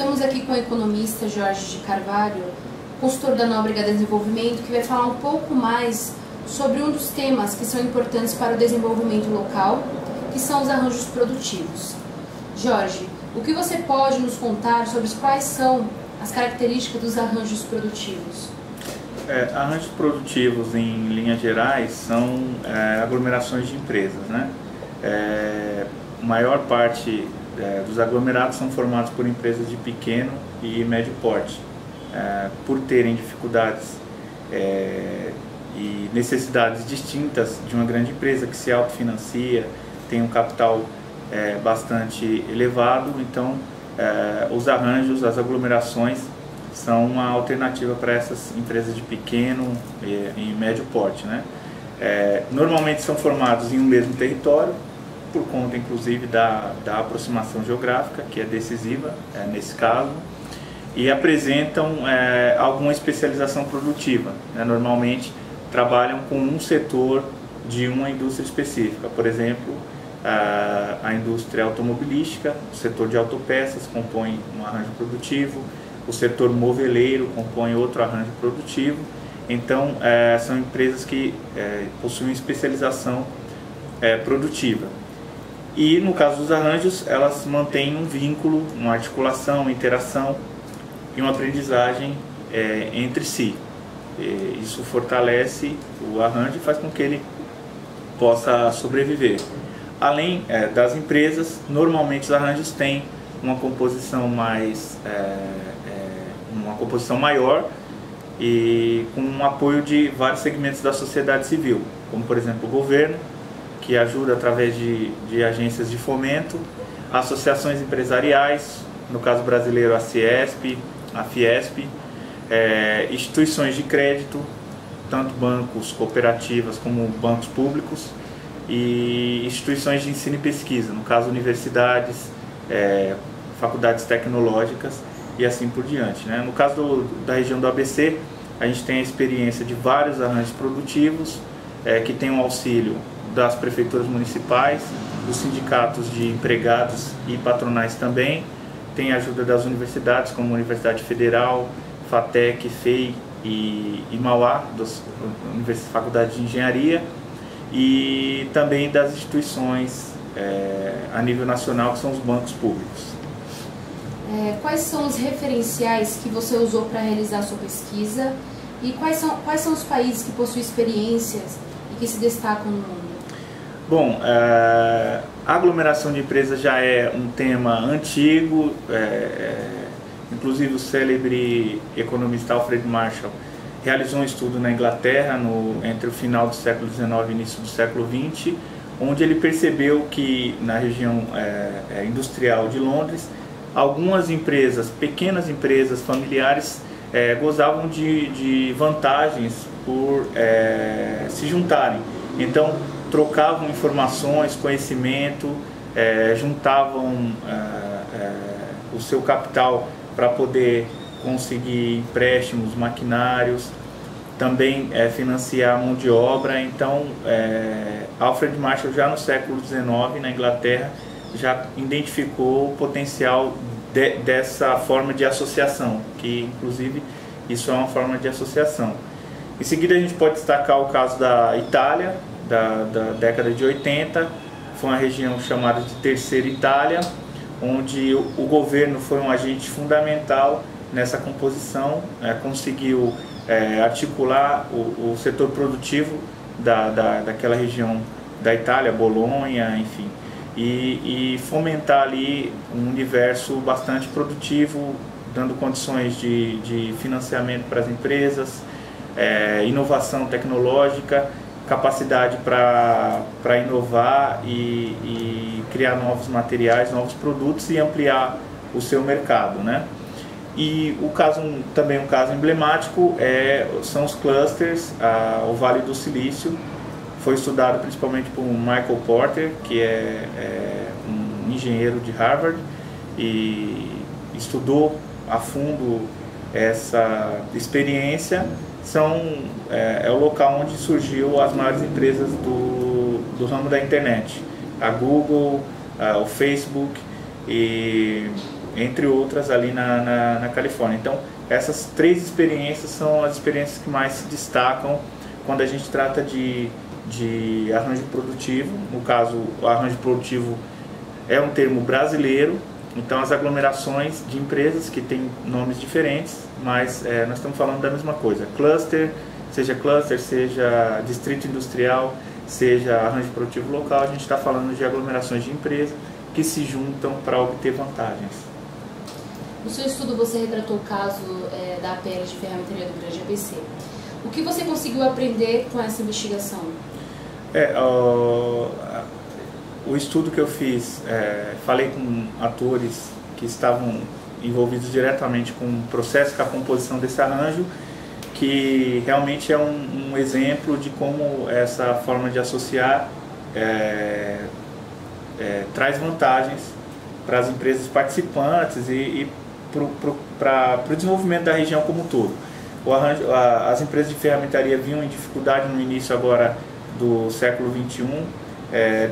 Estamos aqui com o economista Jorge de Carvalho, consultor da Nóbrega Desenvolvimento, que vai falar um pouco mais sobre um dos temas que são importantes para o desenvolvimento local, que são os arranjos produtivos. Jorge, o que você pode nos contar sobre quais são as características dos arranjos produtivos? Arranjos produtivos, em linhas gerais, são aglomerações de empresas, né? A maior parte dos aglomerados são formados por empresas de pequeno e médio porte. Por terem dificuldades e necessidades distintas de uma grande empresa que se autofinancia, tem um capital bastante elevado, então os arranjos, as aglomerações são uma alternativa para essas empresas de pequeno e médio porte, né? Normalmente são formados em um mesmo território, por conta inclusive da aproximação geográfica, que é decisiva nesse caso, e apresentam alguma especialização produtiva, né? Normalmente trabalham com um setor de uma indústria específica, por exemplo, a indústria automobilística, o setor de autopeças compõe um arranjo produtivo, o setor moveleiro compõe outro arranjo produtivo. Então são empresas que possuem especialização produtiva. E no caso dos arranjos, elas mantêm um vínculo, uma articulação, uma interação e uma aprendizagem entre si. Isso fortalece o arranjo e faz com que ele possa sobreviver. Além das empresas, normalmente os arranjos têm uma composição uma composição maior e com um apoio de vários segmentos da sociedade civil, como por exemplo o governo, que ajuda através de agências de fomento, associações empresariais, no caso brasileiro a Ciesp, a Fiesp, instituições de crédito, tanto bancos, cooperativas como bancos públicos, e instituições de ensino e pesquisa, no caso universidades, faculdades tecnológicas e assim por diante, né? No caso da região do ABC, a gente tem a experiência de vários arranjos produtivos que tem o auxílio das prefeituras municipais, dos sindicatos de empregados e patronais também, tem a ajuda das universidades como Universidade Federal, FATEC, FEI e Mauá, das faculdades de engenharia, e também das instituições a nível nacional, que são os bancos públicos. Quais são os referenciais que você usou para realizar a sua pesquisa e quais são os países que possuem experiências e que se destacam no mundo? Bom, a aglomeração de empresas já é um tema antigo, inclusive o célebre economista Alfred Marshall realizou um estudo na Inglaterra entre o final do século XIX e início do século XX, onde ele percebeu que na região industrial de Londres, algumas empresas, pequenas empresas familiares, gozavam de vantagens por se juntarem. Então, trocavam informações, conhecimento, juntavam o seu capital para poder conseguir empréstimos, maquinários, também financiar a mão de obra. Então, Alfred Marshall já no século XIX, na Inglaterra, já identificou o potencial dessa forma de associação, que inclusive isso é uma forma de associação. Em seguida a gente pode destacar o caso da Itália, da década de 80, foi uma região chamada de Terceira Itália, onde o governo foi um agente fundamental nessa composição, conseguiu articular o setor produtivo daquela região da Itália, Bolonha, enfim, e fomentar ali um universo bastante produtivo, dando condições de financiamento para as empresas, inovação tecnológica, capacidade para inovar e criar novos materiais, novos produtos e ampliar o seu mercado, né? E também um caso emblemático são os clusters, o Vale do Silício. Foi estudado principalmente por Michael Porter, que é um engenheiro de Harvard, e estudou a fundo essa experiência. É o local onde surgiu as maiores empresas do ramo da internet, a Google, o Facebook e entre outras ali na Califórnia. Então, essas 3 experiências são as experiências que mais se destacam quando a gente trata de arranjo produtivo. No caso, o arranjo produtivo é um termo brasileiro, então as aglomerações de empresas que têm nomes diferentes, mas nós estamos falando da mesma coisa. Cluster, seja distrito industrial, seja arranjo produtivo local, a gente está falando de aglomerações de empresas que se juntam para obter vantagens. No seu estudo você retratou o caso da APL de Ferramentaria do Grande ABC. O que você conseguiu aprender com essa investigação? O estudo que eu fiz, falei com atores que estavam envolvidos diretamente com o processo, com a composição desse arranjo, que realmente é um exemplo de como essa forma de associar traz vantagens para as empresas participantes e para o desenvolvimento da região como um todo. As empresas de ferramentaria vinham em dificuldade no início agora do século XXI,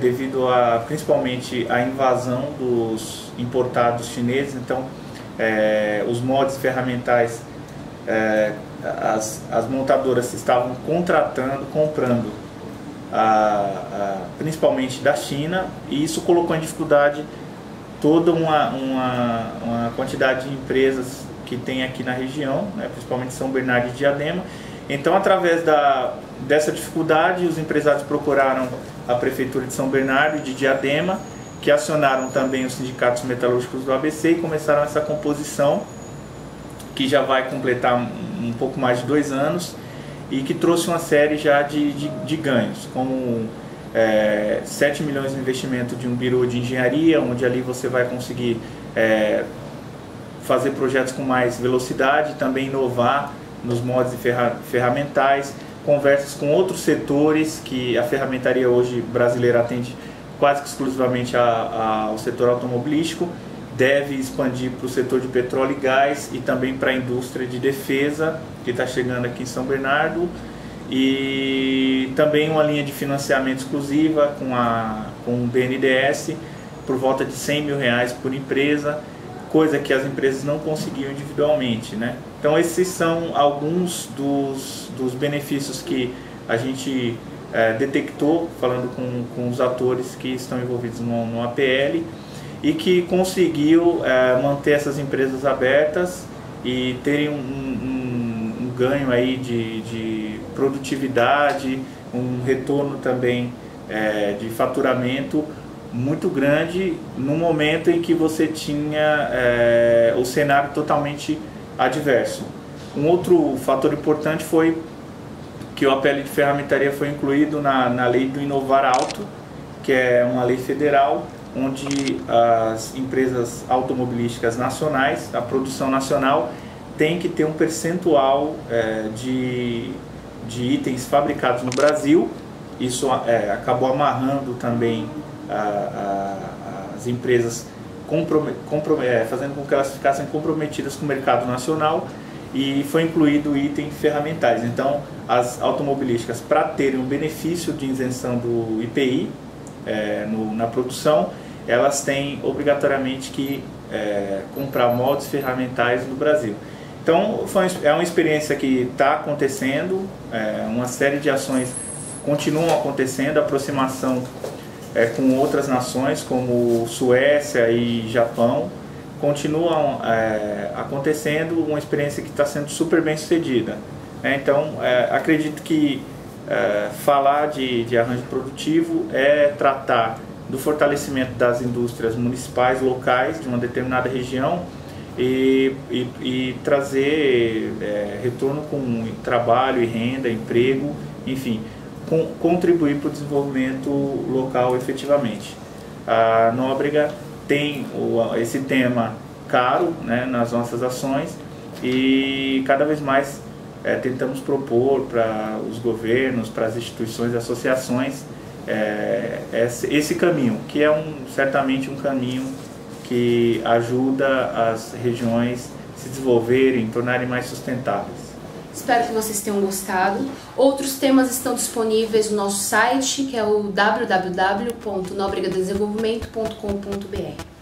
devido principalmente à invasão dos importados chineses. Então, os moldes ferramentais, as montadoras estavam comprando principalmente da China, e isso colocou em dificuldade toda uma quantidade de empresas que tem aqui na região, principalmente São Bernardo e Diadema. Então, através dessa dificuldade, os empresários procuraram a Prefeitura de São Bernardo e de Diadema, que acionaram também os sindicatos metalúrgicos do ABC e começaram essa composição, que já vai completar um pouco mais de 2 anos, e que trouxe uma série já de ganhos, como 7 milhões de investimento de um birô de engenharia, onde ali você vai conseguir fazer projetos com mais velocidade, também inovar nos moldes ferramentais, conversas com outros setores, que a ferramentaria hoje brasileira atende quase que exclusivamente ao setor automobilístico, deve expandir para o setor de petróleo e gás e também para a indústria de defesa, que está chegando aqui em São Bernardo, e também uma linha de financiamento exclusiva com o BNDES, por volta de R$100 mil por empresa, coisa que as empresas não conseguiam individualmente, Então, esses são alguns dos benefícios que a gente detectou, falando com os atores que estão envolvidos no APL, e que conseguiu manter essas empresas abertas e terem um ganho aí de produtividade, um retorno também de faturamento muito grande, no momento em que você tinha o cenário totalmente adverso. Um outro fator importante foi que o APL de ferramentaria foi incluído na lei do Inovar Alto, que é uma lei federal, onde as empresas automobilísticas nacionais, a produção nacional, tem que ter um percentual de itens fabricados no Brasil. Isso acabou amarrando também as empresas, fazendo com que elas ficassem comprometidas com o mercado nacional, e foi incluído o item ferramentais. Então, as automobilísticas, para terem um benefício de isenção do IPI na produção, elas têm obrigatoriamente que comprar moldes ferramentais no Brasil. Então, é uma experiência que está acontecendo, uma série de ações continuam acontecendo, aproximação com outras nações como Suécia e Japão, continuam acontecendo, uma experiência que está sendo super bem sucedida. Então, acredito que falar de arranjo produtivo é tratar do fortalecimento das indústrias municipais, locais, de uma determinada região, e trazer retorno com trabalho e renda, emprego, enfim, contribuir para o desenvolvimento local efetivamente. A Nóbrega tem esse tema caro nas nossas ações, e cada vez mais tentamos propor para os governos, para as instituições e associações esse caminho, que é certamente um caminho que ajuda as regiões a se desenvolverem, tornarem mais sustentáveis. Espero que vocês tenham gostado. Outros temas estão disponíveis no nosso site, que é o www.nobregadesenvolvimento.com.br.